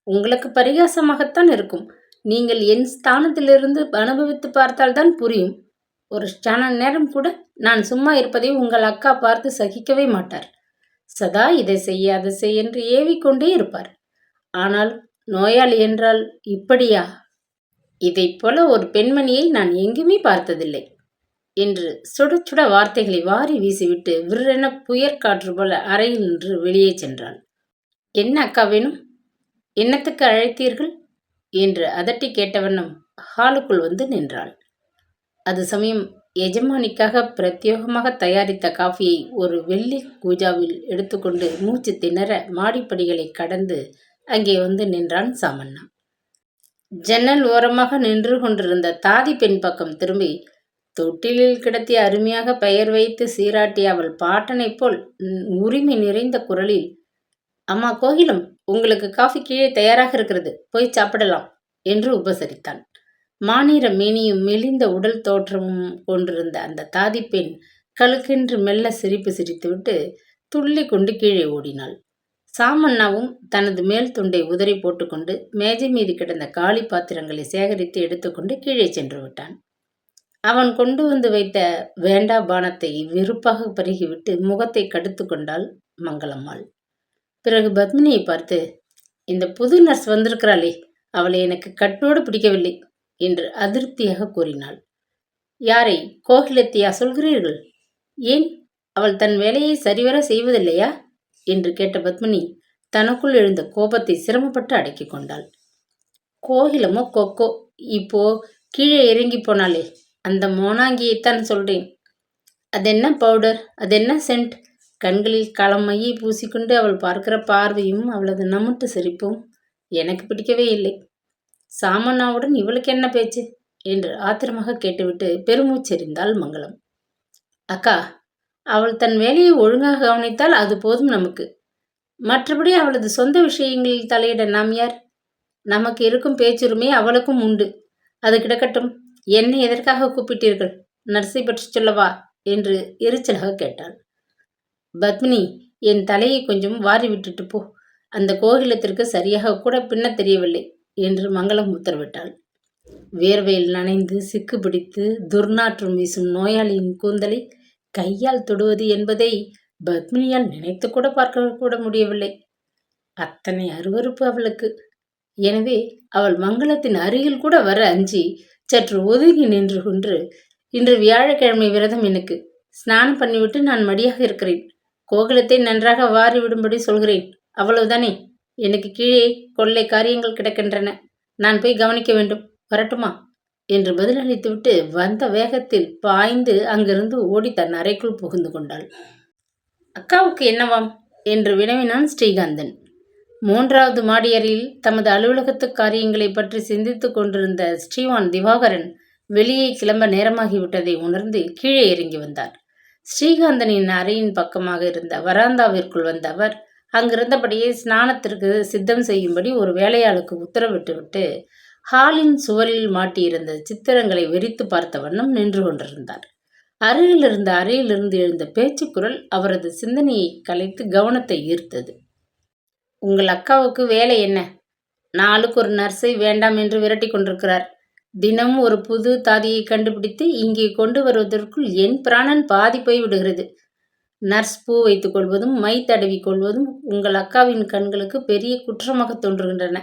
உங்களுக்கு பரிகாசமாகத்தான் இருக்கும். நீங்கள் என் ஸ்தானத்திலிருந்து அனுபவித்து பார்த்தால்தான் புரியும். ஒரு க்ஷண நேரம் கூட நான் சும்மா இருப்பதை உங்கள் அக்கா பார்த்து சகிக்கவே மாட்டார். சதா இதை செய் அதை செய் என்று ஏவிக்கொண்டே இருப்பார். ஆனால் நோயாளி என்றால் இப்படியா? இதைப் போல ஒரு பெண்மணியை நான் எங்குமே பார்த்ததில்லை என்று சுட சுட வார்த்தைகளை வாரி வீசிவிட்டு விற்றென புயற்காற்று போல அறையில் நின்று வெளியே சென்றாள். என்ன அக்கா வேணும்? என்னத்துக்கு அழைத்தீர்கள் என்று அதட்டி கேட்ட வண்ணம் ஹாலுக்குள் வந்து நின்றாள். அது சமயம் எஜமானிக்காக பிரத்யேகமாக தயாரித்த காஃபியை ஒரு வெள்ளி கூஜாவில் எடுத்துக்கொண்டு மூச்சு திணற மாடிப்படிகளை கடந்து அங்கே வந்து நின்றான் சாமண்ணா. ஜன்னல் ஓரமாக நின்று கொண்டிருந்த தாதி பெண் பக்கம் திரும்பி தொட்டிலில் கிடத்தி அருமையாக பெயர் வைத்து சீராட்டிய அவள் பாட்டனைப் போல் உரிமை நிறைந்த குரலில், அம்மா கோகிலம், உங்களுக்கு காஃபி கீழே தயாராக இருக்கிறது, போய் சாப்பிடலாம் என்று உபசரித்தான். மாநிற மேனியும் மெலிந்த உடல் தோற்றமும் கொண்டிருந்த அந்த தாதி பெண் கழுக்கென்று மெல்ல சிரிப்பு சிரித்துவிட்டு துள்ளி கொண்டு கீழே ஓடினாள். சாமண்ணாவும் தனது மேல் துண்டை உதறி போட்டுக்கொண்டு மேஜை மீது கிடந்த காலி பாத்திரங்களை சேகரித்து எடுத்துக்கொண்டு கீழே சென்று விட்டான். அவன் கொண்டு வந்து வைத்த வேண்டா பானத்தை வெறுப்பாக பருகிவிட்டு முகத்தை கடுத்து கொண்டாள் மங்களம்மாள். பிறகு பத்மினியை பார்த்து, இந்த புது நர்ஸ் வந்திருக்கிறாளே, அவளை எனக்கு கட்டோடு பிடிக்கவில்லை என்று அதிருப்தியாக கூறினாள். யாரை, கோகிலத்தையா சொல்கிறீர்கள்? ஏன், அவள் தன் வேலையை சரிவர செய்வதில்லையா என்று கேட்ட பத்மினி தனக்குள் எழுந்த கோபத்தை சிரமப்பட்டு அடக்கி கொண்டாள். கோகிலமோ கொக்கோ, இப்போ கீழே இறங்கி போனாலே, அந்த மோனாங்கியைத்தான் சொல்றேன். அதென்ன பவுடர், அதென்ன சென்ட், கண்களில் களமையை பூசிக்கொண்டு அவள் பார்க்கிற பார்வையும் அவளது நமுட்டு சிரிப்பும் எனக்கு பிடிக்கவே இல்லை. சாமண்ணாவுடன் இவளுக்கு என்ன பேச்சு என்று ஆத்திரமாக கேட்டுவிட்டு பெருமூச்செறிந்தாள் மங்களம். அக்கா, அவள் தன் வேலையை ஒழுங்காக கவனித்தால் அது போதும் நமக்கு. மற்றபடி அவளது சொந்த விஷயங்களில் தலையிட நாம் யார்? நமக்கு இருக்கும் பேச்சுரிமை அவளுக்கும் உண்டு. அது கிடக்கட்டும், என்னை எதற்காக கூப்பிட்டீர்கள்? நர்ஸை பற்றி சொல்லவா என்று எரிச்சலாக கேட்டாள். பத்மினி, என் தலையை கொஞ்சம் வாரி விட்டுட்டு போ. அந்த கோகிலத்திற்கு சரியாக கூட பின்ன தெரியவில்லை என்று மங்களம் உத்தரவிட்டாள். வேர்வையில் நனைந்து சிக்கு பிடித்து துர்நாற்றம் வீசும் நோயாளியின் கூந்தலை கையால் தொடுவது என்பதை பத்மினியால் நினைத்து கூட பார்க்க கூட முடியவில்லை. அத்தனை அருவருப்பு அவளுக்கு. எனவே அவள் மங்களத்தின் அருகில் கூட வர அஞ்சி சற்று ஒதுங்கி நின்று கொண்டு, இன்று வியாழக்கிழமை விரதம், எனக்கு ஸ்நானம் பண்ணிவிட்டு நான் மடியாக இருக்கிறேன். கோகிலத்தை நன்றாக வாரி விடும்படி சொல்கிறேன், அவ்வளவுதானே? எனக்கு கீழே கொள்ளை காரியங்கள் கிடக்கின்றன, நான் போய் கவனிக்க வேண்டும், வரட்டுமா என்று பதிலளித்துவிட்டு வந்த வேகத்தில் பாய்ந்து அங்கிருந்து ஓடி தன் அறைக்குள் புகுந்து கொண்டாள். அக்காவுக்கு என்னவாம் என்று வினவினான் ஸ்ரீகாந்தன். மூன்றாவது மாடியறையில் தமது அலுவலகத்து காரியங்களை பற்றி சிந்தித்துக் கொண்டிருந்த ஸ்ரீவான் திவாகரன் வெளியே கிளம்ப நேரமாகிவிட்டதை உணர்ந்து கீழே இறங்கி வந்தார். ஸ்ரீகாந்தனின் அறையின் பக்கமாக இருந்த வராந்தாவிற்குள் வந்த அவர் அங்கிருந்தபடியே ஸ்நானத்திற்கு சித்தம் செய்யும்படி ஒரு வேலையாளுக்கு உத்தரவிட்டுவிட்டு ஹாலின் சுவரில் மாட்டியிருந்த சித்திரங்களை வெறித்து பார்த்த வண்ணம் நின்று கொண்டிருந்தார். அருகில் இருந்த அறையிலிருந்து எழுந்த பேச்சுக்குரல் அவரது சிந்தனையை கலைத்து கவனத்தை ஈர்த்தது. உங்கள் அக்காவுக்கு வேலை என்ன? நாளுக்கு ஒரு நர்ஸை வேண்டாம் என்று விரட்டி கொண்டிருக்கிறார். தினம் ஒரு புது தாதியை கண்டுபிடித்து இங்கே கொண்டு வருவதற்குள் என் பிராணன் பாதி போய் விடுகிறது. நர்ஸ் பூ வைத்துக் கொள்வதும் மை தடவி கொள்வதும் உங்கள் அக்காவின் கண்களுக்கு பெரிய குற்றமாக தோன்றுகின்றன.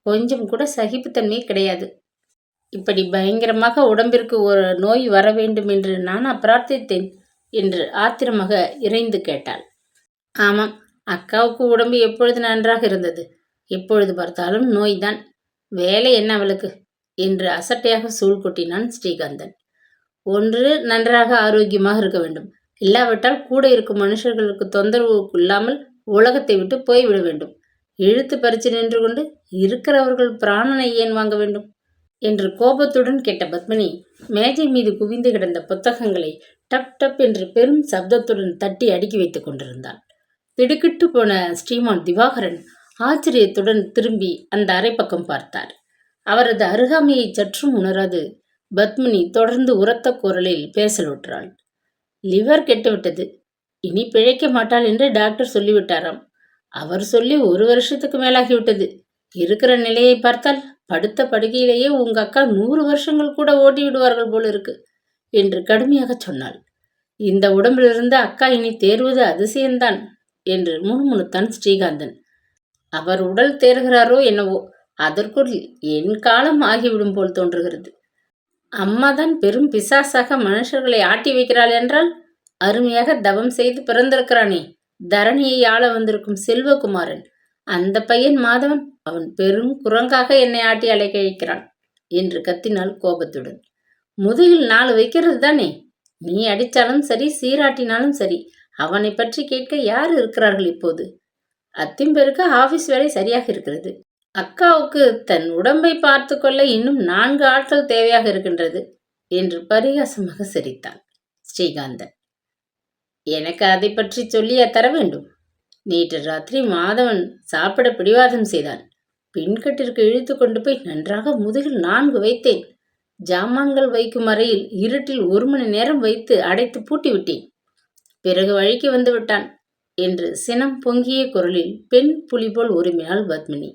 கொஞ்சம் கூட சகிப்புத்தன்மை கிடையாது. இப்படி பயங்கரமாக உடம்பிற்கு ஒரு நோய் வர வேண்டும் என்று நானா பிரார்த்தித்தேன் என்று ஆத்திரமாக இறைந்து கேட்டாள். ஆமாம், அக்காவுக்கு உடம்பு எப்பொழுது நன்றாக இருந்தது? எப்பொழுது பார்த்தாலும் நோய்தான். வேலை என்ன அவளுக்கு என்று அசட்டையாக சூழ் கொட்டினான் ஸ்ரீகாந்தன். ஒன்று நன்றாக ஆரோக்கியமாக இருக்க வேண்டும், இல்லாவிட்டால் கூட இருக்கும் மனுஷர்களுக்கு தொந்தரவு இல்லாமல் உலகத்தை விட்டு போய்விட வேண்டும். இழுத்து பறித்து நின்று கொண்டு இருக்கிறவர்கள் பிராணனை ஏன் வாங்க வேண்டும் என்று கோபத்துடன் கேட்ட பத்மினி மேஜை மீது குவிந்து கிடந்த புத்தகங்களை டப் டப் என்று பெரும் சப்தத்துடன் தட்டி அடுக்கி வைத்துக் கொண்டிருந்தாள். திடுக்கிட்டு போன ஸ்ரீமான் திவாகரன் ஆச்சரியத்துடன் திரும்பி அந்த அறை பக்கம் பார்த்தார். அவரது அருகாமையை சற்றும் உணராது பத்மினி தொடர்ந்து உரத்த குரலில் பேசலுற்றாள். லிவர் கெட்டுவிட்டது, இனி பிழைக்க மாட்டாள் என்று டாக்டர் சொல்லிவிட்டாராம். அவர் சொல்லி 1 வருஷத்துக்கு மேலாகிவிட்டது. இருக்கிற நிலையை பார்த்தால் படுத்த படுக்கையிலேயே உங்க அக்கா 100 வருஷங்கள் கூட ஓட்டி விடுவார்கள் போல இருக்கு என்று கடுமையாக சொன்னாள். இந்த உடம்பிலிருந்து அக்கா இனி தேர்வது அதிசயம்தான் என்று முணுமுணுத்தான் ஸ்ரீகாந்தன். அவர் உடல் தேர்கிறாரோ என்னவோ, அதற்குள் என் காலம் ஆகிவிடும் போல் தோன்றுகிறது. அம்மாதான் பெரும் பிசாசாக மனுஷர்களை ஆட்டி வைக்கிறாள் என்றால், அருமையாக தவம் செய்து பிறந்திருக்கிறானே தரணியை ஆள வந்திருக்கும் செல்வகுமாரன், அந்த பையன் மாதவன், அவன் பெரும் குரங்காக என்னை ஆட்டி அலைக்க வைக்கிறான் என்று கத்தினாள் கோபத்துடன். முதுகில் 4 வைக்கிறது தானே, நீ அடித்தாலும் சரி சீராட்டினாலும் சரி, அவனை பற்றி கேட்க யார் இருக்கிறார்கள் இப்போது? அத்திம்பேருக்கு ஆபீஸ் வேலை சரியாக இருக்கிறது. அக்காவுக்கு தன் உடம்பை பார்த்து கொள்ள இன்னும் 4 ஆட்கள் தேவையாக இருக்கின்றது என்று பரிகாசமாக சிரித்தான் ஸ்ரீகாந்தன். எனக்கு அதை பற்றி சொல்லியா தர வேண்டும்? நேற்று ராத்திரி மாதவன் சாப்பிட பிடிவாதம் செய்தான். பின்கட்டிற்கு இழுத்து கொண்டு போய் நன்றாக முதுகில் 4 வைத்தேன். ஜாமான்கள் வைக்கும் அறையில் இருட்டில் 1 மணி நேரம் வைத்து அடைத்து பூட்டி விட்டேன். பிறகு வழிக்கு வந்து விட்டான் என்று சினம் பொங்கிய குரலில் பெண் புலி போல் உரிமையாள் பத்மினி.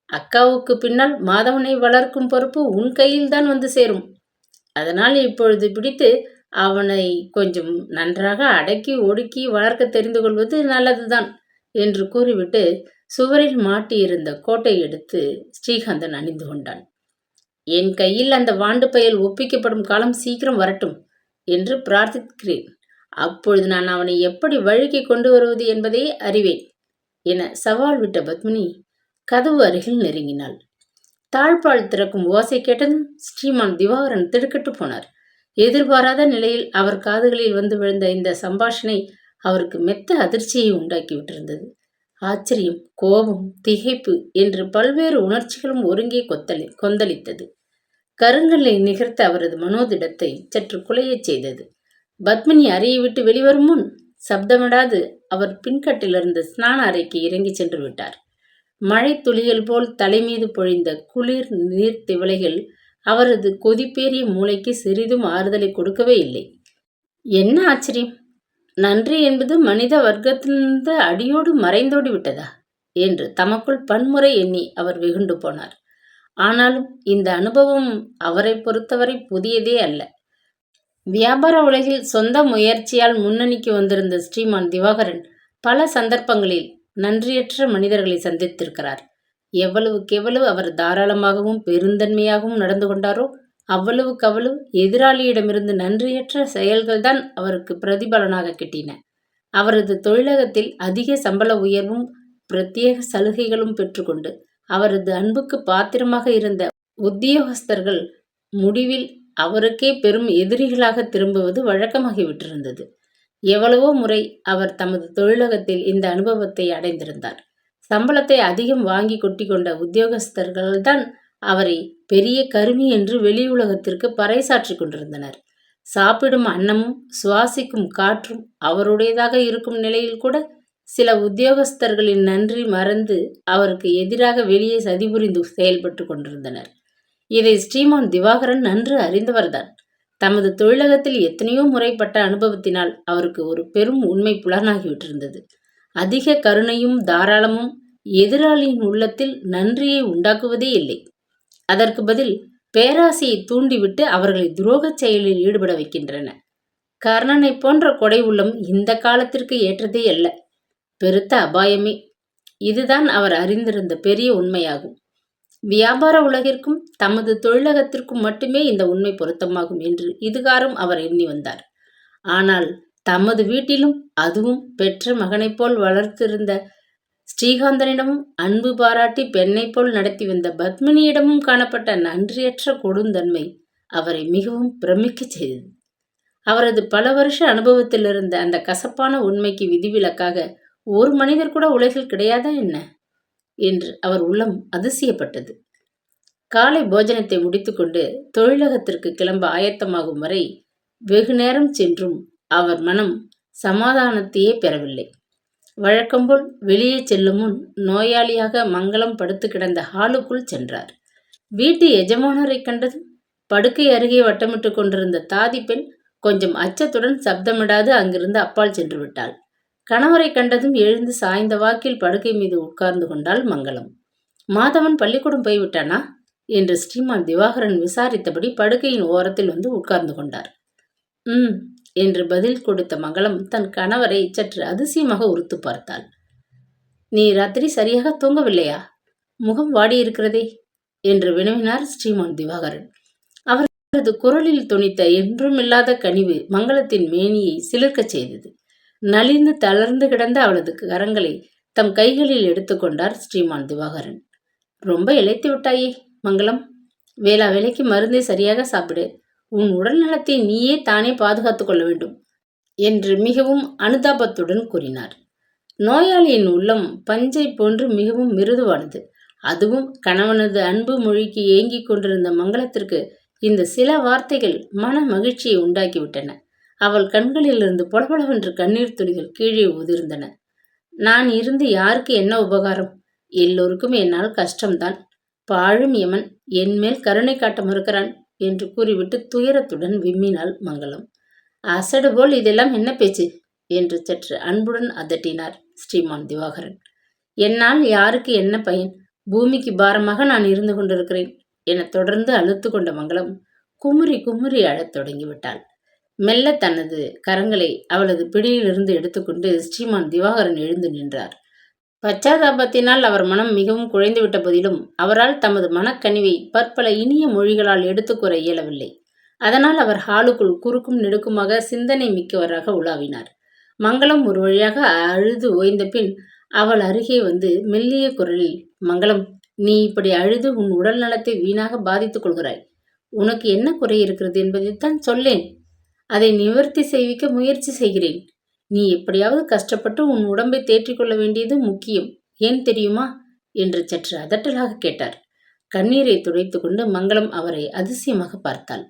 அக்காவுக்கு பின்னால் மாதவனை வளர்க்கும் பொறுப்பு உன் கையில்தான் வந்து சேரும். அதனால் இப்பொழுது பிடித்து அவனை கொஞ்சம் நன்றாக அடக்கி ஒடுக்கி வளர்க்க தெரிந்து கொள்வது நல்லதுதான் என்று கூறிவிட்டு சுவரில் மாட்டியிருந்த கோட்டை எடுத்து ஸ்ரீகாந்தன் அணிந்து கொண்டான். என் கையில் அந்த வாண்டு பயல் ஒப்பிக்கப்படும் காலம் சீக்கிரம் வரட்டும் என்று பிரார்த்திக்கிறேன். அப்பொழுது நான் அவனை எப்படி வழுக்கி கொண்டு வருவது என்பதை அறிவேன் என சவால் விட்ட பத்மினி கதவு அருகில் நெருங்கினாள். தாழ்பால் திறக்கும் ஓசை கேட்டதும் ஸ்ரீமான் திவாகரன் திடுக்கிட்டு போனார். எதிர்பாராத நிலையில் அவர் காதுகளில் வந்து விழுந்த இந்த சம்பாஷணை அவருக்கு மெத்த அதிர்ச்சியை உண்டாக்கிவிட்டிருந்தது. ஆச்சரியம், கோபம், திகைப்பு என்று பல்வேறு உணர்ச்சிகளும் ஒருங்கே கொந்தளித்தது. கருங்கல்லை நிகர்த்த அவரது மனோதிடத்தை சற்று குலையச் செய்தது. பத்மினி அறையை விட்டு வெளிவரும் முன் சப்தமிடாது அவர் பின்கட்டிலிருந்து ஸ்நான அறைக்கு இறங்கி சென்று விட்டார். மழை துளிகள் போல் தலைமீது பொழிந்த குளிர் நீர் திவலைகள் அவரது கொதிப்பேறிய மூளைக்கு சிறிதும் ஆறுதலை கொடுக்கவே இல்லை. என்ன ஆச்சரியம்! நன்றி என்பது மனித வர்க்கத்திலிருந்து அடியோடு மறைந்தோடி விட்டதா என்று தமக்குள் பன்முறை எண்ணி அவர் வெகுண்டு போனார். ஆனாலும் இந்த அனுபவம் அவரை பொறுத்தவரை புதியதே அல்ல. வியாபார உலகில் சொந்த முயற்சியால் முன்னணிக்கு வந்திருந்த ஸ்ரீமான் திவாகரன் பல சந்தர்ப்பங்களில் நன்றியற்ற மனிதர்களை சந்தித்திருக்கிறார். எவ்வளவுக்கெவ்வளவு அவர் தாராளமாகவும் பெருந்தன்மையாகவும் நடந்து கொண்டாரோ அவ்வளவுக்கவ்வளவு எதிராளியிடமிருந்து நன்றியற்ற செயல்கள்தான் அவருக்கு பிரதிபலனாக கிட்டின. அவரது தொழிலகத்தில் அதிக சம்பள உயர்வும் பிரத்யேக சலுகைகளும் பெற்றுக்கொண்டு அவரது அன்புக்கு பாத்திரமாக இருந்த உத்தியோகஸ்தர்கள் முடிவில் அவருக்கே பெரும் எதிரிகளாக திரும்புவது வழக்கமாகிவிட்டிருந்தது. எவ்வளவோ முறை அவர் தமது தொழிலகத்தில் இந்த அனுபவத்தை அடைந்திருந்தார். சம்பளத்தை அதிகம் வாங்கி கொட்டி கொண்ட உத்தியோகஸ்தர்கள்தான் அவரை பெரிய கருமி என்று வெளியுலகத்திற்கு பறைசாற்றி கொண்டிருந்தனர். சாப்பிடும் அன்னமும் சுவாசிக்கும் காற்றும் அவருடையதாக இருக்கும் நிலையில் கூட சில உத்தியோகஸ்தர்களின் நன்றி மறந்து அவருக்கு எதிராக வெளியே சதிபுரிந்து செயல்பட்டு கொண்டிருந்தனர். இதை ஸ்ரீமான் திவாகரன் நன்று அறிந்தவர்தான். தமது தொழிலகத்தில் எத்தனையோ முறைப்பட்ட அனுபவத்தினால் அவருக்கு ஒரு பெரும் உண்மை புலனாகிவிட்டிருந்தது. அதிக கருணையும் தாராளமும் எதிராளியின் உள்ளத்தில் நன்றியை உண்டாக்குவதே இல்லை. அதற்கு பதில் பேராசையை தூண்டிவிட்டு அவர்களை துரோகச் செயலில் ஈடுபட வைக்கின்றன. கர்ணனை போன்ற கொடை உள்ளம் இந்த காலத்திற்கு ஏற்றதே அல்ல, பெருத்த அபாயமே. இதுதான் அவர் அறிந்திருந்த பெரிய உண்மையாகும். வியாபார உலகிற்கும் தமது தொழிலகத்திற்கும் மட்டுமே இந்த உண்மை பொருத்தமாகும் என்று இதுகாரும் அவர் எண்ணி வந்தார். ஆனால் தமது வீட்டிலும், அதுவும் பெற்ற மகனைப் போல் வளர்த்திருந்த ஸ்ரீகாந்தனிடமும் அன்பு பாராட்டி பெண்ணைப் போல் நடத்தி வந்த பத்மினியிடமும் காணப்பட்ட நன்றியற்ற கொடுந்தன்மை அவரை மிகவும் பிரமிக்கச் செய்தது. அவரது பல வருஷ அனுபவத்தில் இருந்த அந்த கசப்பான உண்மைக்கு விதிவிலக்காக ஒரு மனிதர் கூட உலகில் கிடையாதா என்ன என்று அவர் உள்ளம் அதிசயப்பட்டது. காலை போஜனத்தை முடித்துக்கொண்டு தொழிலகத்திற்கு கிளம்ப ஆயத்தமாகும் வரை வெகு நேரம் சென்றும் அவர் மனம் சமாதானத்தையே பெறவில்லை. வழக்கம்போல் வெளியே செல்லும் முன் நோயாளியாக மங்களம் படுத்து கிடந்த ஹாலுக்குள் சென்றார். வீட்டு எஜமானரை கண்டதும் படுக்கை அருகே வட்டமிட்டு கொண்டிருந்த தாதி பெண் கொஞ்சம் அச்சத்துடன் சப்தமிடாது அங்கிருந்து அப்பால் சென்று விட்டாள். கணவரை கண்டதும் எழுந்து சாய்ந்த வாக்கில் படுக்கை மீது உட்கார்ந்து கொண்டாள் மங்களம். மாதவன் பள்ளிக்கூடம் போய்விட்டானா என்று ஸ்ரீமான் திவாகரன் விசாரித்தபடி படுக்கையின் ஓரத்தில் வந்து உட்கார்ந்து கொண்டார். ம் என்று பதில் கொடுத்த மங்களம் தன் கணவரை சற்று அதிசயமாக உறுத்து பார்த்தாள். நீ ராத்திரி சரியாக தூங்கவில்லையா? முகம் வாடியிருக்கிறதே என்று வினவினார் ஸ்ரீமான் திவாகரன். அவரது குரலில் துணித்த என்றுமில்லாத கனிவு மங்களத்தின் மேனியை சிலிர்க்கச் செய்தது. நலிந்து தளர்ந்து கிடந்த அவளது கரங்களை தம் கைகளில் எடுத்துக்கொண்டார் ஸ்ரீமான் திவாகரன். ரொம்ப இளைத்து விட்டாயே மங்களம். வேளா வேலைக்கு மருந்தை சரியாக சாப்பிடு. உன் உடல் நலத்தை நீயே தானே பாதுகாத்துக் கொள்ள வேண்டும் என்று மிகவும் அனுதாபத்துடன் கூறினார். நோயாளியின் உள்ளம் பஞ்சை போன்று மிகவும் மிருதுவானது. அதுவும் கணவனது அன்பு மொழிக்கு ஏங்கிக் கொண்டிருந்த மங்களத்திற்கு இந்த சில வார்த்தைகள் மன மகிழ்ச்சியை உண்டாக்கிவிட்டன. அவள் கண்களிலிருந்து பொலபொலவென்று கண்ணீர் துளிகள் கீழே உதிர்ந்தன. நான் இருந்து யாருக்கு என்ன உபகாரம்? எல்லோருக்கும் என்னால் கஷ்டம்தான். பாழும் யமன் என்மேல் கருணை காட்ட மறுக்கிறான் என்று கூறிவிட்டு துயரத்துடன் விம்மினாள் மங்களம். அசடு போல் இதெல்லாம் என்ன பேச்சு என்று சற்று அன்புடன் அதட்டினார் ஸ்ரீமான் திவாகரன். என்னால் யாருக்கு என்ன பயன்? பூமிக்கு பாரமாக நான் இருந்து கொண்டிருக்கிறேன் என தொடர்ந்து அழுத்து கொண்ட மங்களம் குமுறி குமுறி அழத் தொடங்கிவிட்டாள். மெல்ல தனது கரங்களை அவளது பிடியிலிருந்து எடுத்துக்கொண்டு ஸ்ரீமான் திவாகரன் எழுந்து நின்றார். பச்சாதாபத்தினால் அவர் மனம் மிகவும் குழைந்துவிட்ட போதிலும் அவரால் தமது மனக்கனிவை பற்பல இனிய மொழிகளால் எடுத்துக்கூற இயலவில்லை. அதனால் அவர் ஹாலுக்குள் குறுக்கும் நெடுக்குமாக சிந்தனை மிக்கவராக உலாவினார். மங்களம் ஒரு வழியாக அழுது ஓய்ந்த பின் அவள் அருகே வந்து மெல்லிய குரலில், மங்களம், நீ இப்படி அழுது உன் உடல் நலத்தை வீணாக பாதித்துக் கொள்கிறாய். உனக்கு என்ன குறை இருக்கிறது என்பதைத்தான் சொல்லேன். அதை நிவர்த்தி செய்விக்க முயற்சி செய்கிறேன். நீ எப்படியாவது கஷ்டப்பட்டு உன் உடம்பை தேற்றிக்கொள்ள வேண்டியது முக்கியம். ஏன் தெரியுமா என்று சற்று அதட்டலாக கேட்டார். கண்ணீரை துடைத்து கொண்டு மங்களம் அவரை அதிசயமாக பார்த்தாள்.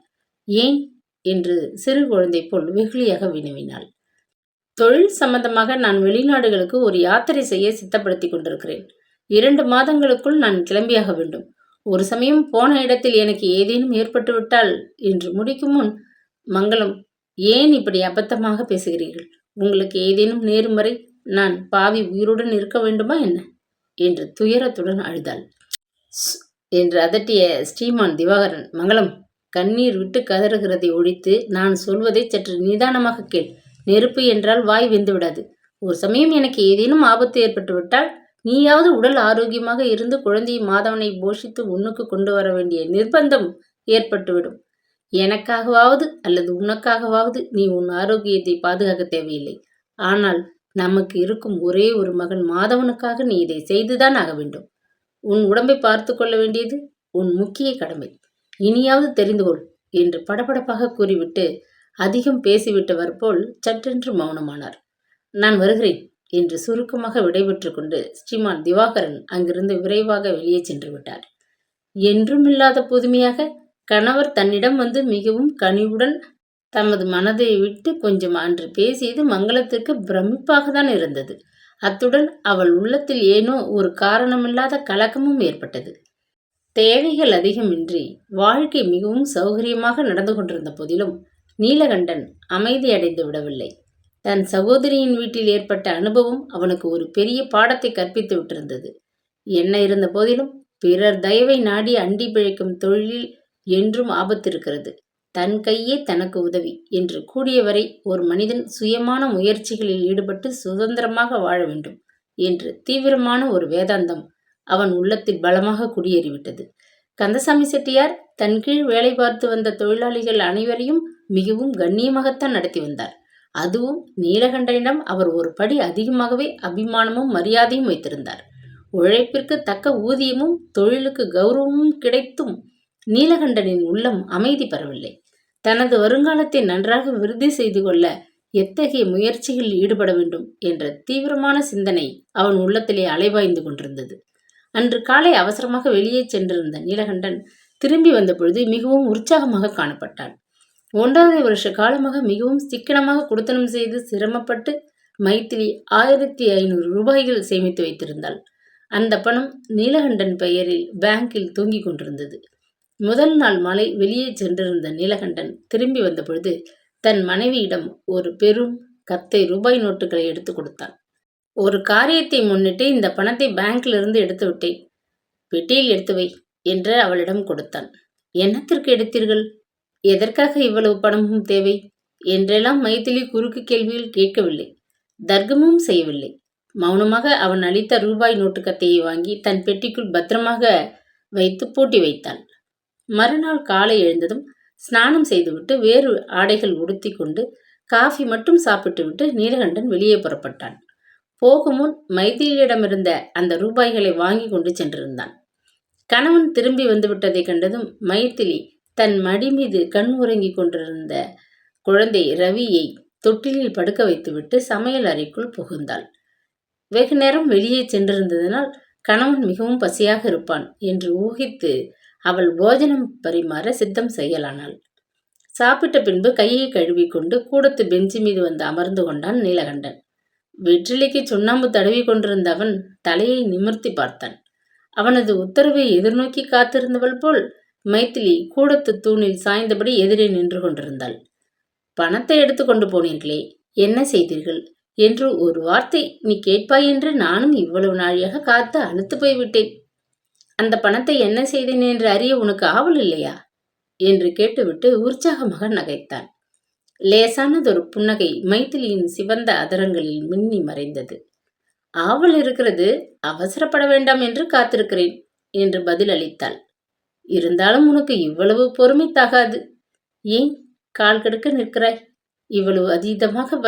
ஏன் என்று சிறு குழந்தை போல் வெகுளியாக வினவினாள். தொழில் சம்பந்தமாக நான் வெளிநாடுகளுக்கு ஒரு யாத்திரை செய்ய சித்தப்படுத்தி கொண்டிருக்கிறேன். 2 மாதங்களுக்குள் நான் கிளம்பியாக வேண்டும். ஒரு சமயம் போன இடத்தில் எனக்கு ஏதேனும் ஏற்பட்டுவிட்டால் என்று முடிக்கும் முன், மங்களம், ஏன் இப்படி அபத்தமாக பேசுகிறீர்கள்? உங்களுக்கு ஏதேனும் நேரும் வரை நான் பாவி உயிருடன் இருக்க வேண்டுமா என்ன என்று துயரத்துடன் அழுதாள். என்று அதட்டிய ஸ்ரீமான் திவாகரன், மங்களம், கண்ணீர் விட்டு கதறுகிறதை ஒழித்து நான் சொல்வதை சற்று நிதானமாக கேள். நெருப்பு என்றால் வாய் வெந்துவிடாது. ஒரு சமயம் எனக்கு ஏதேனும் ஆபத்து ஏற்பட்டுவிட்டால் நீயாவது உடல் ஆரோக்கியமாக இருந்து குழந்தையை மாதவனை போஷித்து உன்னுக்கு கொண்டு வர வேண்டிய நிர்பந்தம் ஏற்பட்டுவிடும். எனக்காகவாவது அல்லது உனக்காகவாவது நீ உன் ஆரோக்கியத்தை பாதுகாக்க தேவையில்லை. ஆனால் நமக்கு இருக்கும் ஒரே ஒரு மகன் மாதவனுக்காக நீ இதை செய்துதான் ஆக வேண்டும். உன் உடம்பை பார்த்து கொள்ள வேண்டியது உன் முக்கிய கடமை. இனியாவது தெரிந்து கொள் என்று படபடப்பாக கூறிவிட்டு அதிகம் பேசிவிட்டவர் போல் சற்றென்று மௌனமானார். நான் வருகிறேன் என்று சுருக்கமாக விடைபெற்று கொண்டு ஸ்ரீமான் திவாகரன் அங்கிருந்து விரைவாக வெளியே சென்று விட்டார். என்றுமில்லாத புதுமையாக கணவர் தன்னிடம் வந்து மிகவும் கனிவுடன் தமது மனதை விட்டு கொஞ்சம் அன்று பேசியது மங்களத்திற்கு பிரமிப்பாக தான் இருந்தது. அத்துடன் அவள் உள்ளத்தில் ஏனோ ஒரு காரணமில்லாத கலக்கமும் ஏற்பட்டது. தேவைகள் அதிகமின்றி வாழ்க்கை மிகவும் சௌகரியமாக நடந்து கொண்டிருந்த போதிலும் நீலகண்டன் அமைதியடைந்து விடவில்லை. தன் சகோதரியின் வீட்டில் ஏற்பட்ட அனுபவம் அவனுக்கு ஒரு பெரிய பாடத்தை கற்பித்து விட்டிருந்தது. என்ன இருந்த போதிலும் பிறர் தயவை நாடி அண்டி பிழைக்கும் தொழிலில் என்றும் ஆபத்திருக்கிறது. தன் கையே தனக்கு உதவி என்று கூடியவரை ஒரு மனிதன் சுயமான முயற்சிகளில் ஈடுபட்டு சுதந்திரமாக வாழ வேண்டும் என்று தீவிரமான ஒரு வேதாந்தம் அவன் உள்ளத்தில் பலமாக குடியேறிவிட்டது. கந்தசாமி செட்டியார் தன் கீழ் வேலை பார்த்து வந்த தொழிலாளிகள் அனைவரையும் மிகவும் கண்ணியமாகத்தான் நடத்தி வந்தார். அதுவும் நீலகண்டனிடம் அவர் ஒரு படி அதிகமாகவே அபிமானமும் மரியாதையும் வைத்திருந்தார். உழைப்பிற்கு தக்க ஊதியமும் தொழிலுக்கு கௌரவமும் கிடைத்தும் நீலகண்டனின் உள்ளம் அமைதி பெறவில்லை. தனது வருங்காலத்தை நன்றாக விருத்தி செய்து கொள்ள எத்தகைய முயற்சிகளில் ஈடுபட வேண்டும் என்ற தீவிரமான சிந்தனை அவன் உள்ளத்திலே அலைபாய்ந்து கொண்டிருந்தது. அன்று காலை அவசரமாக வெளியே சென்றிருந்த நீலகண்டன் திரும்பி வந்த பொழுது மிகவும் உற்சாகமாக காணப்பட்டான். 1.5 வருஷ காலமாக மிகவும் சிக்கனமாக குடுத்தனம் செய்து சிரமப்பட்டு மைத்திலி 1500 ரூபாய்கள் சேமித்து வைத்திருந்தாள். அந்த பணம் நீலகண்டன் பெயரில் பேங்கில் தூங்கிக் கொண்டிருந்தது. முதல் நாள் மாலை வெளியே சென்றிருந்த நீலகண்டன் திரும்பி வந்த பொழுது தன் மனைவியிடம் ஒரு பெரும் 10 ரூபாய் நோட்டுகளை எடுத்து கொடுத்தான். ஒரு காரியத்தை முன்னிட்டு இந்த பணத்தை பேங்கிலிருந்து எடுத்து விட்டேன். பெட்டியில் எடுத்து வை என்று அவளிடம் கொடுத்தான். என்னத்திற்கு எடுத்தீர்கள்? எதற்காக இவ்வளவு பணமும் தேவை என்றெல்லாம் மைதிலி குறுக்கு கேள்வியில் கேட்கவில்லை, தர்க்கமும் செய்யவில்லை. மௌனமாக அவன் அளித்த ரூபாய் நோட்டு கத்தையை வாங்கி தன் பெட்டிக்குள் பத்திரமாக வைத்து பூட்டி வைத்தாள். மறுநாள் காலை எழுந்ததும் ஸ்நானம் செய்துவிட்டு வேறு ஆடைகள் உடுத்தி கொண்டு காஃபி மட்டும் சாப்பிட்டுவிட்டு நீலகண்டன் வெளியே புறப்பட்டான். போகுமுன் மைதிலியிடமிருந்த அந்த ரூபாய்களை வாங்கி கொண்டு சென்றிருந்தான். கணவன் திரும்பி வந்துவிட்டதை கண்டதும் மைதிலி தன் மடி மீது கண் உறங்கிக் கொண்டிருந்த குழந்தை ரவியை தொட்டிலில் படுக்க வைத்துவிட்டு சமையல் அறைக்குள் புகுந்தாள். வெகு நேரம் வெளியே சென்றிருந்ததனால் கணவன் மிகவும் பசியாக இருப்பான் என்று ஊகித்து அவள் போஜனம் பரிமாற சித்தம் செய்யலானாள். சாப்பிட்ட பின்பு கையை கழுவிக்கொண்டு கூடத்து பெஞ்சு மீது வந்து அமர்ந்து கொண்டான் நீலகண்டன். வெற்றிலைக்கு சுண்ணாம்பு தடவி கொண்டிருந்த அவன் தலையை நிமிர்த்தி பார்த்தான். அவனது உத்தரவை எதிர்நோக்கி காத்திருந்தவள் போல் மைதிலி கூடத்து தூணில் சாய்ந்தபடி எதிரே நின்று கொண்டிருந்தாள். பணத்தை எடுத்து கொண்டு போனீர்களே, என்ன செய்தீர்கள் என்று ஒரு வார்த்தை நீ கேட்பாய் என்று நானும் இவ்வளவு நாழியாக காத்து அழுத்து போய்விட்டேன். அந்த பணத்தை என்ன செய்தேன் என்று அறிய உனக்கு ஆவல் இல்லையா என்று கேட்டுவிட்டு உற்சாகமாக நகைத்தான். லேசானதொரு புன்னகை மைதிலியின் சிவந்த அதரங்களில் மின்னி மறைந்தது. ஆவல் இருக்கிறது, அவசரப்பட வேண்டாம் என்று காத்திருக்கிறேன் என்று பதில் அளித்தாள். இருந்தாலும் உனக்கு இவ்வளவு பொறுமை தாகாது. ஏன் கால் கெடுக்க நிற்கிறாய்? இவ்வளவு அதீதமாக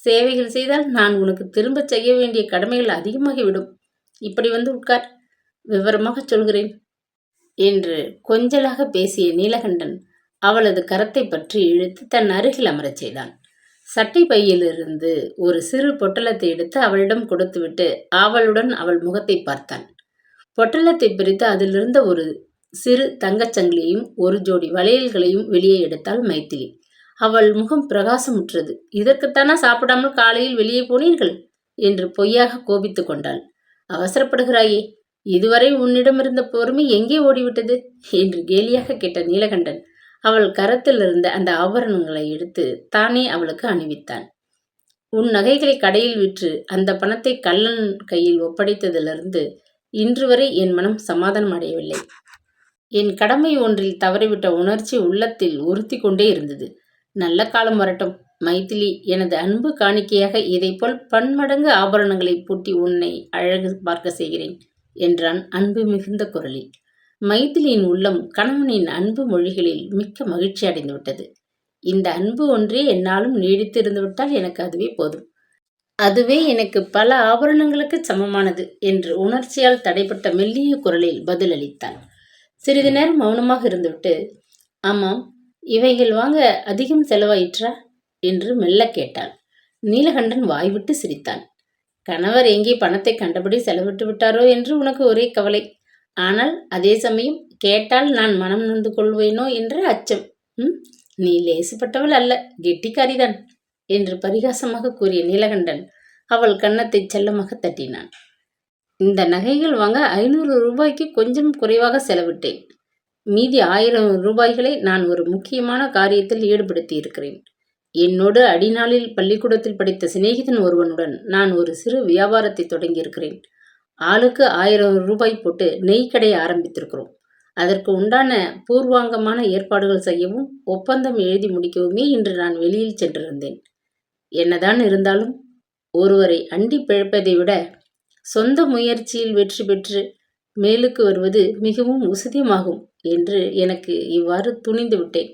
சேவைகள் செய்தால் நான் உனக்கு திரும்ப செய்ய வேண்டிய கடமைகள் அதிகமாகிவிடும். இப்படி வந்து உட்கார், விவரமாக சொல்கிறேன் என்று கொஞ்சலாக பேசிய நீலகண்டன் அவளது கரத்தை பற்றி இழுத்து தன் அருகில் அமரச் செய்தான். சட்டை பையிலிருந்து ஒரு சிறு பொட்டலத்தை எடுத்து அவளிடம் கொடுத்துவிட்டு ஆவலுடன் அவள் முகத்தை பார்த்தான். பொட்டலத்தை பிரித்து அதிலிருந்த ஒரு சிறு தங்கச்சங்கிலியையும் ஒரு ஜோடி வளையல்களையும் வெளியே எடுத்தாள் மைதிலி. அவள் முகம் பிரகாசமுற்றது. இதற்குத்தானா சாப்பிடாமல் காலையில் வெளியே போனீர்கள் என்று பொய்யாக கோபித்து கொண்டாள். அவசரப்படுகிறாயே, இதுவரை உன்னிடமிருந்த பொறுமை எங்கே ஓடிவிட்டது என்று கேலியாக கேட்ட நீலகண்டன் அவள் கரத்தில் இருந்த அந்த ஆபரணங்களை எடுத்து தானே அவளுக்கு அணிவித்தான். உன் நகைகளை கடையில் விற்று அந்த பணத்தை கள்ளன் கையில் ஒப்படைத்ததிலிருந்து இன்று வரை என் மனம் சமாதானம் அடையவில்லை. என் கடமை ஒன்றில் தவறிவிட்ட உணர்ச்சி உள்ளத்தில் உறுத்தி கொண்டே இருந்தது. நல்ல காலம் வரட்டும் மைதிலி, எனது அன்பு காணிக்கையாக இதைப்போல் பன்மடங்கு ஆபரணங்களை பூட்டி உன்னை அழகு பார்க்க செய்கிறேன் என்றான் அன்பு மிகுந்த குரலில். மைதிலியின் உள்ளம் கணவனின் அன்பு மொழிகளில் மிக்க மகிழ்ச்சி அடைந்து விட்டது. இந்த அன்பு ஒன்றே என்னாலும் நீடித்து இருந்துவிட்டால் எனக்கு அதுவே போதும். அதுவே எனக்கு பல ஆபரணங்களுக்கு சமமானது என்று உணர்ச்சியால் தடைப்பட்ட மெல்லிய குரலில் பதிலளித்தாள். சிறிது நேரம் மௌனமாக இருந்துவிட்டு, ஆமாம், இவைகள் வாங்க அதிகம் செலவாயிற்றா என்று மெல்ல கேட்டாள். நீலகண்டன் வாய்விட்டு சிரித்தான். கணவர் எங்கே பணத்தை கண்டபடி செலவிட்டு விட்டாரோ என்று உனக்கு ஒரே கவலை. ஆனால் அதே சமயம் கேட்டால் நான் மனம் நொந்து கொள்வேனோ என்ற அச்சம். நீ லேசுப்பட்டவள் அல்ல, கெட்டிக்காரிதான் என்று பரிகாசமாக கூறிய நீலகண்டன் அவள் கன்னத்தை செல்லமாக தட்டினான். இந்த நகைகள் வாங்க 500 ரூபாய்க்கு கொஞ்சம் குறைவாக செலவிட்டேன். மீதி 1000 ரூபாய்களை நான் ஒரு முக்கியமான காரியத்தில் ஈடுபடுத்தி இருக்கிறேன். என்னோடு அடிநாளில் பள்ளிக்கூடத்தில் படித்த சிநேகிதன் ஒருவனுடன் நான் ஒரு சிறு வியாபாரத்தை தொடங்கியிருக்கிறேன். ஆளுக்கு 1000 ரூபாய் போட்டு நெய்க்கடை ஆரம்பித்திருக்கிறோம். அதற்கு உண்டான பூர்வாங்கமான ஏற்பாடுகள் செய்யவும் ஒப்பந்தம் எழுதி முடிக்கவுமே இன்று நான் வெளியில் சென்றிருந்தேன். என்னதான் இருந்தாலும் ஒருவரை அண்டி பிழைப்பதை விட சொந்த முயற்சியில் வெற்றி பெற்று மேலுக்கு வருவது மிகவும் உசிதமாகும் என்று எனக்கு இவ்வாறு துணிந்து விட்டேன்.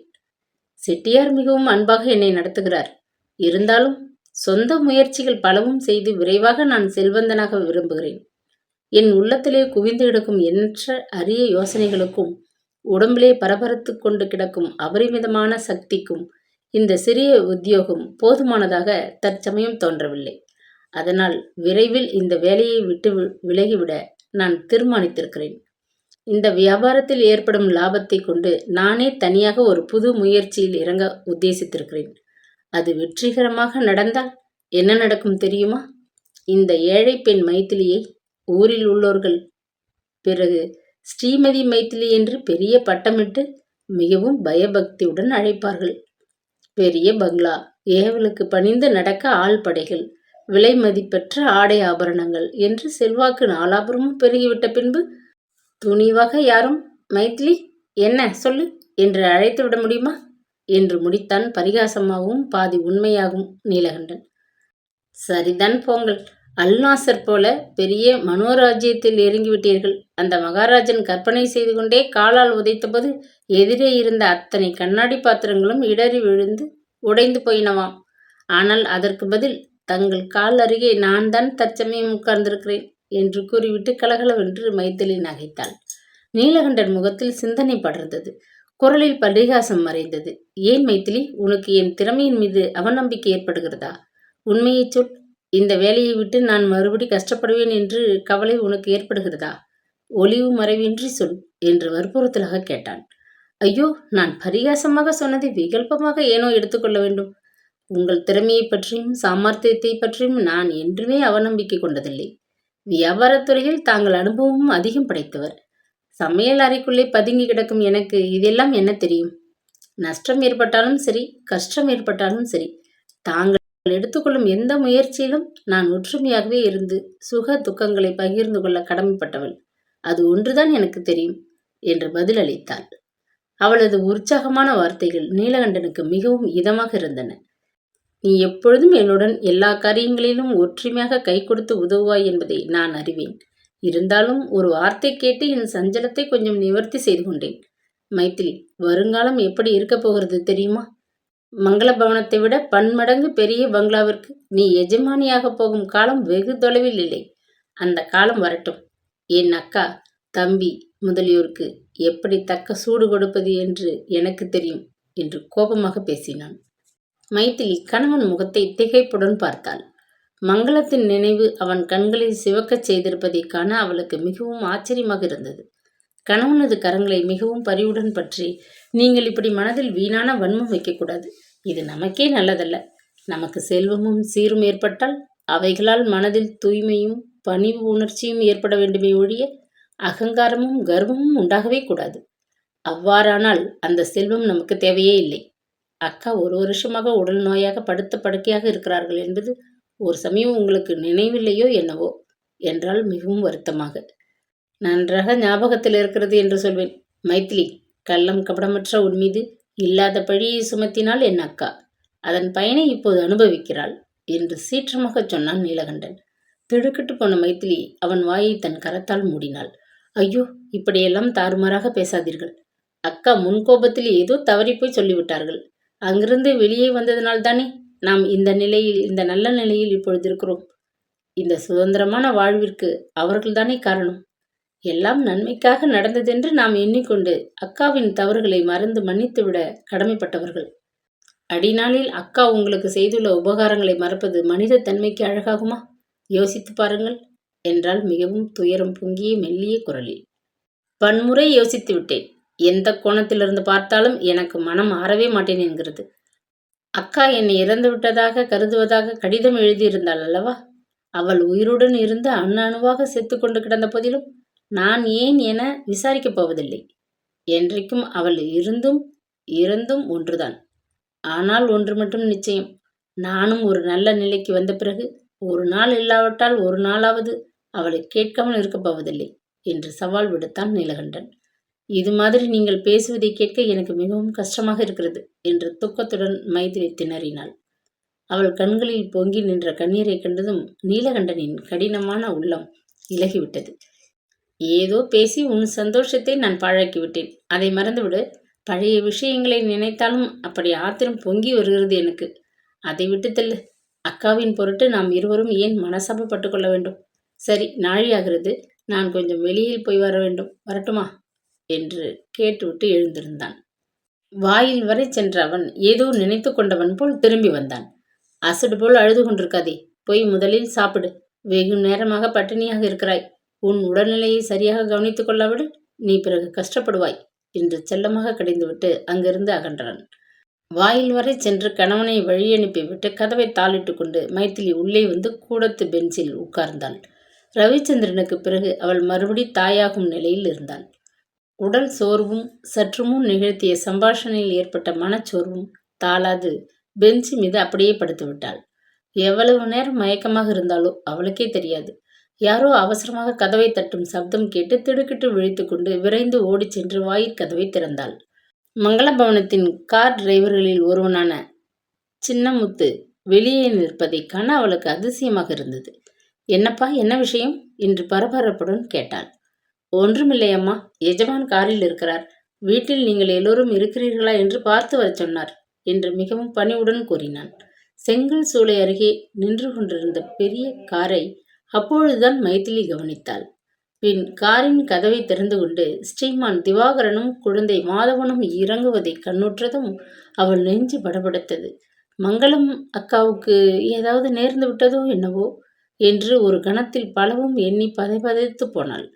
செட்டியார் மிகவும் அன்பாக என்னை நடத்துகிறார். இருந்தாலும் சொந்த முயற்சிகள் பலவும் செய்து விரைவாக நான் செல்வந்தனாக விரும்புகிறேன். என் உள்ளத்திலே குவிந்து கிடக்கும் எண்ணற்ற அரிய யோசனைகளுக்கும் உடம்பிலே பரபரத்து கொண்டு கிடக்கும் அபரிமிதமான சக்திக்கும் இந்த சிறிய உத்தியோகம் போதுமானதாக தற்சமயம் தோன்றவில்லை. அதனால் விரைவில் இந்த வேலையை விட்டு விலகிவிட நான் தீர்மானித்திருக்கிறேன். இந்த வியாபாரத்தில் ஏற்படும் லாபத்தை கொண்டு நானே தனியாக ஒரு புது முயற்சியில் இறங்க உத்தேசித்திருக்கிறேன். அது வெற்றிகரமாக நடந்தால் என்ன நடக்கும் தெரியுமா? இந்த ஏழை பெண் மைதிலியை ஊரில் உள்ளோர்கள் பிறகு ஸ்ரீமதி மைதிலி என்று பெரிய பட்டமிட்டு மிகவும் பயபக்தியுடன் அழைப்பார்கள். பெரிய பங்களா, ஏவலுக்கு பணிந்து நடக்க ஆள் படைகள், விலை மதிப்பற்ற ஆடை ஆபரணங்கள் என்று செல்வாக்கு நாலாபுரமும் பெருகிவிட்ட பின்பு துணிவாக யாரும் மைதிலி என்ன சொல்லு என்று அழைத்து விட முடியுமா என்று முடித்தான் பரிகாசமாகவும் பாதி உண்மையாகவும் நீலகண்டன். சரிதான் போங்கள். அல்நாசர் போல பெரிய மனோராஜ்யத்தில் இறங்கிவிட்டீர்கள். அந்த மகாராஜன் கற்பனை செய்து கொண்டே காலால் உதைத்தபோது எதிரே இருந்த அத்தனை கண்ணாடி பாத்திரங்களும் இடறி விழுந்து உடைந்து போயினவாம். ஆனால் அதற்கு பதில் தங்கள் கால் அருகே நான் தான் தற்சமயம் உட்கார்ந்திருக்கிறேன் என்று கூறிவிட்டு கலகலவென்று மைதிலி நகைத்தாள். நீலகண்டன் முகத்தில் சிந்தனை படர்ந்தது. குரலில் பரிகாசம் மறைந்தது. ஏன் மைதிலி, உனக்கு என் திறமையின் மீது அவநம்பிக்கை ஏற்படுகிறதா? உண்மையை சொல். இந்த வேலையை விட்டு நான் மறுபடி கஷ்டப்படுவேன் என்று கவலை உனக்கு ஏற்படுகிறதா? ஒளிவு மறைவின்றி சொல் என்று வற்புறுத்தலாக கேட்டான். ஐயோ, நான் பரிகாசமாக சொன்னதை விகல்பமாக ஏனோ எடுத்துக்கொள்ள வேண்டும். உங்கள் திறமையை பற்றியும் சாமர்த்தியத்தை பற்றியும் நான் என்றுமே அவநம்பிக்கை கொண்டதில்லை. வியாபாரத்துறையில் தாங்கள் அனுபவமும் அதிகம் படைத்தவர். சமையல் அறைக்குள்ளே பதுங்கி கிடக்கும் எனக்கு இதெல்லாம் என்ன தெரியும்? நஷ்டம் ஏற்பட்டாலும் சரி, கஷ்டம் ஏற்பட்டாலும் சரி, தாங்கள் எடுத்துக்கொள்ளும் எந்த முயற்சியிலும் நான் ஒற்றுமையாகவே இருந்து சுக துக்கங்களை பகிர்ந்து கொள்ள கடமைப்பட்டவள். அது ஒன்றுதான் எனக்கு தெரியும் என்று பதிலளித்தாள். அவளது உற்சாகமான வார்த்தைகள் நீலகண்டனுக்கு மிகவும் இதமாக இருந்தன. நீ எப்பொழுதும் என்னுடன் எல்லா காரியங்களிலும் ஒற்றுமையாக கை கொடுத்து உதவுவாய் என்பதை நான் அறிவேன். இருந்தாலும் ஒரு வார்த்தை கேட்டு என் சஞ்சலத்தை கொஞ்சம் நிவர்த்தி செய்து கொண்டேன். மைதிலி, வருங்காலம் எப்படி இருக்கப் போகிறது தெரியுமா? மங்கள பவனத்தை விட பன்மடங்கு பெரிய பங்களாவிற்கு நீ எஜமானியாக போகும் காலம் வெகு தொலைவில் இல்லை. அந்த காலம் வரட்டும். என் அக்கா, தம்பி முதலியோருக்கு எப்படி தக்க சூடு கொடுப்பது என்று எனக்கு தெரியும் என்று கோபமாக பேசினான். மைதிலி கணவன் முகத்தை திகைப்புடன் பார்த்தாள். மங்களத்தின் நினைவு அவன் கண்களை சிவக்கச் செய்திருப்பதை காண அவளுக்கு மிகவும் ஆச்சரியமாக இருந்தது. கணவனது கரங்களை மிகவும் பரிவுடன் பற்றி, நீங்கள் இப்படி மனதில் வீணான வன்மம் வைக்கக்கூடாது. இது நமக்கே நல்லதல்ல. நமக்கு செல்வமும் சீரும் ஏற்பட்டால் அவைகளால் மனதில் தூய்மையும் பணிவு உணர்ச்சியும் ஏற்பட வேண்டுமே ஒழிய அகங்காரமும் கர்வமும் உண்டாகவே கூடாது. அவ்வாறானால் அந்த செல்வம் நமக்கு தேவையே இல்லை. அக்கா ஒரு வருஷமாக உடல் நோயாக படுத்த படுக்கையாக இருக்கிறார்கள் என்பது ஒரு சமயம் உங்களுக்கு நினைவில்லையோ என்னவோ என்றால் மிகவும் வருத்தமாக. நன்றாக ஞாபகத்தில் இருக்கிறது என்று சொல்வேன். மைதிலி, கள்ளம் கபடமற்ற உன் மீது இல்லாத பழியை சுமத்தினாள் என் அக்கா. அதன் பயனை இப்போது அனுபவிக்கிறாள் என்று சீற்றமாக சொன்னான் நீலகண்டன். திடுக்கிட்டு போன மைதிலி அவன் வாயை தன் கரத்தால் மூடினாள். ஐயோ, இப்படியெல்லாம் தாறுமாறாக பேசாதீர்கள். அக்கா முன்கோபத்தில் ஏதோ தவறிப்போய் சொல்லிவிட்டார்கள். அங்கிருந்து வெளியே வந்ததனால்தானே நாம் இந்த நல்ல நிலையில் இப்பொழுது இருக்கிறோம். இந்த சுதந்திரமான வாழ்விற்கு அவர்கள்தானே காரணம். எல்லாம் நன்மைக்காக நடந்ததென்று நாம் எண்ணிக்கொண்டு அக்காவின் தவறுகளை மறந்து மன்னித்துவிட கடமைப்பட்டவர்கள். அடிநாளில் அக்கா உங்களுக்கு செய்துள்ள உபகாரங்களை மறப்பது மனித தன்மைக்கு அழகாகுமா? யோசித்து பாருங்கள் என்றால் மிகவும் துயரம் பொங்கிய மெல்லிய குரலில். பன்முறை யோசித்து விட்டேன். எந்த கோணத்திலிருந்து பார்த்தாலும் எனக்கு மனம் ஆறவே மாட்டேன் என்கிறது. அக்கா என்னை இறந்து விட்டதாக கருதுவதாக கடிதம் எழுதியிருந்தாள் அல்லவா? அவள் உயிருடன் இருந்து அணுவாக செத்து கொண்டு கிடந்த போதிலும் நான் ஏன் என விசாரிக்கப் போவதில்லை. என்றைக்கும் அவள் இறந்தும் ஒன்றுதான். ஆனால் ஒன்று மட்டும் நிச்சயம், நானும் ஒரு நல்ல நிலைக்கு வந்த பிறகு ஒரு நாள் இல்லாவிட்டால் ஒரு நாளாவது அவளை கேட்காமல் இருக்கப் போவதில்லை என்று சவால் விடுத்தான் நீலகண்டன். இது மாதிரி நீங்கள் பேசுவதை கேட்க எனக்கு மிகவும் கஷ்டமாக இருக்கிறது என்று துக்கத்துடன் மைதிலி திணறினாள். அவள் கண்களில் பொங்கி நின்ற கண்ணீரை கண்டதும் நீலகண்டனின் கடினமான உள்ளம் இலகிவிட்டது. ஏதோ பேசி உன் சந்தோஷத்தை நான் பாழாக்கிவிட்டேன். அதை மறந்துவிடு. பழைய விஷயங்களை நினைத்தாலும் அப்படி ஆத்திரம் பொங்கி வருகிறது எனக்கு. அதை விட்டு தள்ளு. அக்காவின் பொருட்டு நாம் இருவரும் ஏன் மனசாபப்பட்டு கொள்ள வேண்டும்? சரி, நாழியாகிறது. நான் கொஞ்சம் வெளியில் போய் வர வேண்டும். வரட்டுமா என்று கேட்டுவிட்டு எழுந்திருந்தான். வாயில் வரை சென்ற அவன் ஏதோ நினைத்து கொண்டவன் போல் திரும்பி வந்தான். அசடு போல் அழுது கொண்டிருக்காதே, போய் முதலில் சாப்பிடு. வெகு நேரமாக பட்டினியாக இருக்கிறாய். உன் உடல்நிலையை சரியாக கவனித்துக் கொள்ளாவிடு நீ பிறகு கஷ்டப்படுவாய் என்று செல்லமாக கடிந்துவிட்டு அங்கிருந்து அகன்றான். வாயில் வரை சென்று கணவனை வழியனுப்பிவிட்டு கதவை தாளிட்டு கொண்டு மைதிலி உள்ளே வந்து கூடத்து பெஞ்சில் உட்கார்ந்தாள். ரவிச்சந்திரனுக்கு பிறகு அவள் மறுபடி தாயாகும் நிலையில் இருந்தாள். உடல் சோர்வும் சற்றுமுன் நிகழ்த்திய சம்பாஷணையில் ஏற்பட்ட மனச்சோர்வும் தாளாது பெஞ்சு மீது அப்படியே படுத்து விட்டாள். எவ்வளவு நேரம் மயக்கமாக இருந்தாலோ அவளுக்கே தெரியாது. யாரோ அவசரமாக கதவை தட்டும் சப்தம் கேட்டு திடுக்கிட்டு விழித்துக்கொண்டு விரைந்து ஓடிச் சென்று வாயிற்கதவை திறந்தாள். மங்களபவனத்தின் கார் டிரைவர்களில் ஒருவனான சின்னமுத்து வெளியே நிற்பதை காண அவளுக்கு அதிசயமாக இருந்தது. என்னப்பா, என்ன விஷயம் என்று பரபரப்புடன் கேட்டாள். ஒன்றுமில்லை அம்மா, எஜமான் காரில் இருக்கிறார். வீட்டில் நீங்கள் எல்லோரும் இருக்கிறீர்களா என்று பார்த்து வரச் சொன்னார் என்று மிகவும் பணிவுடன் கூறினான். செங்கல் சூளை அருகே நின்று கொண்டிருந்த பெரிய காரை அப்பொழுதுதான் மைதிலி கவனித்தாள். பின் காரின் கதவை திறந்து கொண்டு ஸ்ரீமான் திவாகரனும் குழந்தை மாதவனும் இறங்குவதை கண்ணுற்றதும் அவள் நெஞ்சு படபடத்தது. மங்களம் அக்காவுக்கு ஏதாவது நேர்ந்து விட்டதோ என்னவோ என்று ஒரு கணத்தில் பலவும் எண்ணி பதைத்து போனாள்.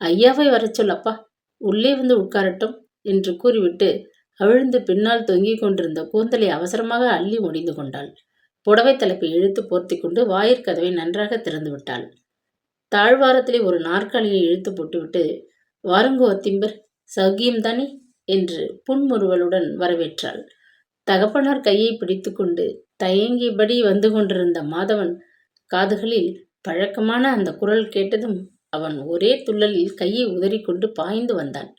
ஐயாவை வரச் சொல் அப்பா, உள்ளே வந்து உட்காரட்டும் என்று கூறிவிட்டு அவிழ்ந்து பின்னால் தொங்கிக் கொண்டிருந்த கூந்தலை அவசரமாக அள்ளி முடிந்து கொண்டாள். புடவை தலைப்பை இழுத்து போர்த்தி கொண்டு வாயிற்கதவை நன்றாக திறந்து விட்டாள். தாழ்வாரத்திலே ஒரு நாற்காலியை இழுத்து போட்டுவிட்டு, வாருங்கோ அத்திம்பர், சௌக்கியம்தானே என்று புன்முறுவலுடன் வரவேற்றாள். தகப்பனார் கையை பிடித்து கொண்டு தயங்கியபடி வந்து கொண்டிருந்த மாதவன் காதுகளில் பழக்கமான அந்த குரல் கேட்டதும் அவன் ஒரே துள்ளலில் கையை உதறிக்கொண்டு பாய்ந்து வந்தான்.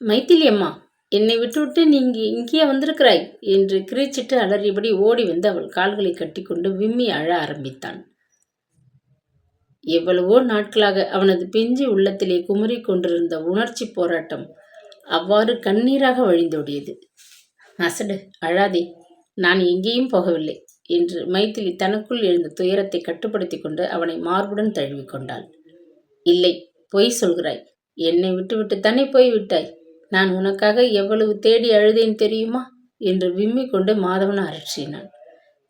மைதிலி அம்மா, என்னை விட்டுவிட்டு நீங்க இங்கேயே வந்திருக்கிறாய் என்று கிரீச்சிட்டு அலறியபடி ஓடி வந்து அவள் கால்களை கட்டிக்கொண்டு விம்மி அழ ஆரம்பித்தான். எவ்வளவோ நாட்களாக அவனது பிஞ்சு உள்ளத்திலே குமரி கொண்டிருந்த உணர்ச்சி போராட்டம் அவ்வாறு கண்ணீராக வழிந்தோடியது. அசடு, அழாதே, நான் எங்கேயும் போகவில்லை என்று மைதிலி தனக்குள் எழுந்த துயரத்தை கட்டுப்படுத்தி கொண்டு அவனை மார்புடன் தழுவிக்கொண்டாள். இல்லை, பொய் சொல்கிறாய். என்னை விட்டுவிட்டுத்தானே போய்விட்டாய். நான் உனக்காக எவ்வளவு தேடி அழுதேன் தெரியுமா என்று விம்மி கொண்டு மாதவன் அரற்றினான்.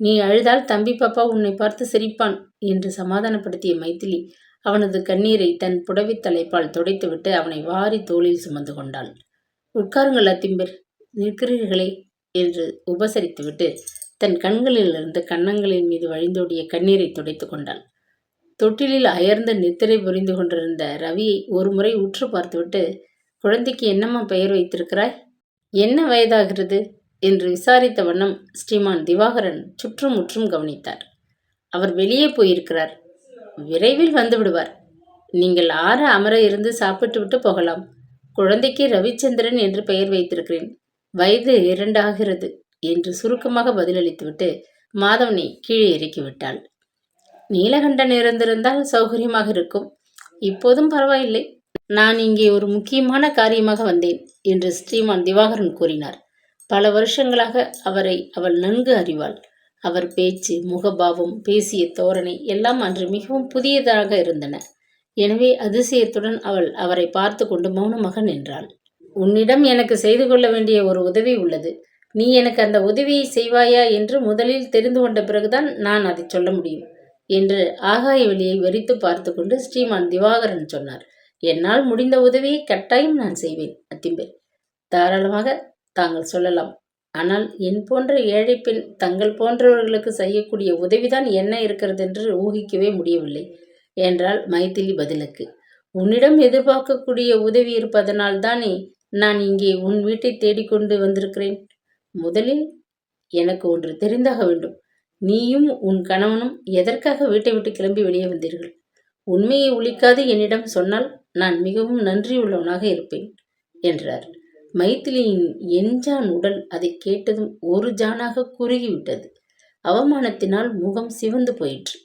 நீ அழுதால் தம்பி பாப்பா உன்னை பார்த்து சிரிப்பான் என்று சமாதானப்படுத்திய மைதிலி அவனது கண்ணீரை தன் புடவை தலைப்பால் துடைத்துவிட்டு அவனை வாரி தோளில் சுமந்து கொண்டாள். உட்காருங்கள் அத்திம்பர், நிற்கிறீர்களே என்று உபசரித்துவிட்டு தன் கண்களிலிருந்து கன்னங்களின் மீது வழிந்தோடிய கண்ணீரை துடைத்து கொண்டாள். தொட்டிலில் அயர்ந்த நித்திரை புரிந்து கொண்டிருந்த ரவியை ஒரு முறை உற்று பார்த்துவிட்டு, குழந்தைக்கு என்னம்மா பெயர் வைத்திருக்கிறாய்? என்ன வயதாகிறது என்று விசாரித்த வண்ணம் ஸ்ரீமான் திவாகரன் சுற்றுமுற்றும் கவனித்தார். அவர் வெளியே போயிருக்கிறார், விரைவில் வந்து விடுவார். நீங்கள் ஆற அமர இருந்து சாப்பிட்டு விட்டு போகலாம். குழந்தைக்கு ரவிச்சந்திரன் என்று பெயர் வைத்திருக்கிறேன். வயது 2 ஆகிறது என்று சுருக்கமாக பதிலளித்துவிட்டு மாதவனை கீழே இறக்கிவிட்டாள். நீலகண்டன் இருந்திருந்தால் சௌகரியமாக இருக்கும். இப்போதும் பரவாயில்லை. நான் இங்கே ஒரு முக்கியமான காரியமாக வந்தேன் என்று ஸ்ரீமான் திவாகரன் கூறினார். பல வருஷங்களாக அவரை அவள் நன்கு அறிவாள். அவர் பேச்சு, முகபாவம், பேசிய தோரணை எல்லாம் அன்று மிகவும் புதியதாக இருந்தன. எனவே அதிசயத்துடன் அவள் அவரை பார்த்து கொண்டு மௌனமாக நின்றாள். உன்னிடம் எனக்கு செய்து கொள்ள வேண்டிய ஒரு உதவி உள்ளது. நீ எனக்கு அந்த உதவியை செய்வாயா என்று முதலில் தெரிந்து கொண்ட பிறகுதான் நான் அதை சொல்ல முடியும் என்று ஆகாய வெளியை வெறித்து பார்த்து கொண்டு ஸ்ரீமான் திவாகரன் சொன்னார். என்னால் முடிந்த உதவியை கட்டாயம் நான் செய்வேன் அத்திம்பர். தாராளமாக தாங்கள் சொல்லலாம். ஆனால் என் போன்ற ஏழை பெண் தங்கள் போன்றவர்களுக்கு செய்யக்கூடிய உதவிதான் என்ன இருக்கிறது என்று ஊகிக்கவே முடியவில்லை என்றாள் மைதிலி பதிலுக்கு. உன்னிடம் எதிர்பார்க்கக்கூடிய உதவி இருப்பதனால் தானே நான் இங்கே உன் வீட்டை தேடிக்கொண்டு வந்திருக்கிறேன். முதலில் எனக்கு ஒன்று தெரிந்தாக வேண்டும். நீயும் உன் கணவனும் எதற்காக வீட்டை விட்டு கிளம்பி வெளியே வந்தீர்கள்? உண்மையை ஒழிக்காது என்னிடம் சொன்னால் நான் மிகவும் நன்றியுள்ளவனாக இருப்பேன் என்றார். மைதிலியின் எஞ்சான் உடல் அதை கேட்டதும் ஒரு ஜானாக குறுகிவிட்டது. அவமானத்தினால் முகம் சிவந்து போயிற்று.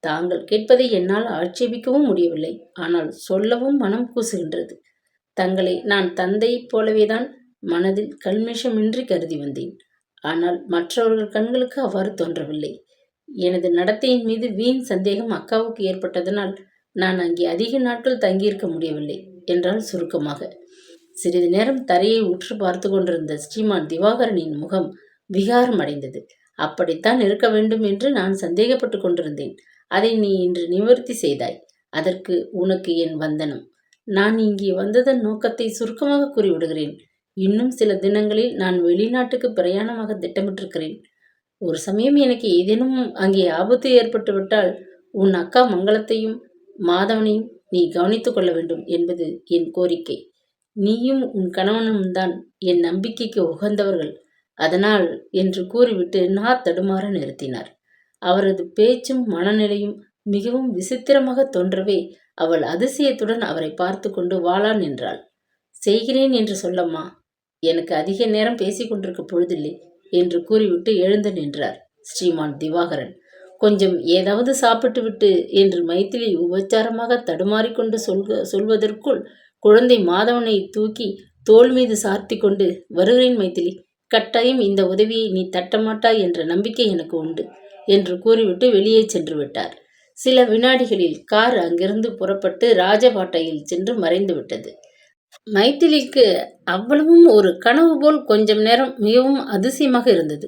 தாங்கள் கேட்பதை என்னால் ஆட்சேபிக்கவும் முடியவில்லை. ஆனால் சொல்லவும் மனம் கூசுகின்றது. தங்களை நான் தந்தையைப் போலவேதான் மனதில் கல்மிஷமின்றி கருதி வந்தேன். ஆனால் மற்றவர்கள் கண்களுக்கு அவ்வாறு தோன்றவில்லை. எனது நடத்தையின் மீது வீண் சந்தேகம் அக்காவுக்கு ஏற்பட்டதனால் நான் அங்கே அதிக நாட்கள் தங்கியிருக்க முடியவில்லை என்றால் சுருக்கமாக. சிறிது நேரம் தரையை உற்று பார்த்து கொண்டிருந்த ஸ்ரீமான் திவாகரனின் முகம் விகாரம் அடைந்தது. அப்படித்தான் இருக்க வேண்டும் என்று நான் சந்தேகப்பட்டு கொண்டிருந்தேன். அதை நீ இன்று நிவர்த்தி செய்தாய். அதற்கு உனக்கு என் வந்தனம். நான் இங்கே வந்ததன் நோக்கத்தை சுருக்கமாக கூறிவிடுகிறேன். இன்னும் சில தினங்களில் நான் வெளிநாட்டுக்கு பிரயாணமாக திட்டமிட்டிருக்கிறேன். ஒரு சமயம் எனக்கு ஏதேனும் அங்கே ஆபத்து ஏற்பட்டு விட்டால் உன் அக்கா மங்களத்தையும் மாதவனையும் நீ கவனித்து கொள்ள வேண்டும் என்பது என் கோரிக்கை. நீயும் உன் கணவனும் தான் என் நம்பிக்கைக்கு உகந்தவர்கள். அதனால் என்று கூறிவிட்டு தடுமாற நிறுத்தினார். அவரது பேச்சும் மனநிலையும் மிகவும் விசித்திரமாக தோன்றவே அவள் அதிசயத்துடன் அவரை பார்த்து கொண்டு வாளா நின்றாள். செய்கிறேன் என்று சொல்லம்மா. எனக்கு அதிக நேரம் பேசிக் கொண்டிருக்க பொழுதில்லை என்று கூறிவிட்டு எழுந்து நின்றார் ஸ்ரீமான் திவாகரன். கொஞ்சம் ஏதாவது சாப்பிட்டு விட்டு என்று மைத்திலி உபச்சாரமாக தடுமாறிக்கொண்டு சொல்வதற்குள் குழந்தை மாதவனை தூக்கி தோள் மீது சார்த்தி கொண்டு, வருகிறேன் மைத்திலி, கட்டாயம் இந்த உதவியை நீ தட்டமாட்டாய் என்ற நம்பிக்கை எனக்கு உண்டு என்று கூறிவிட்டு வெளியே சென்று விட்டார். சில வினாடிகளில் கார் அங்கிருந்து புறப்பட்டு ராஜபாட்டையில் சென்று மறைந்து விட்டது. மைத்திலிக்கு அவ்வளவும் ஒரு கனவு போல் கொஞ்சம் நேரம் மிகவும் அதிசயமாக இருந்தது.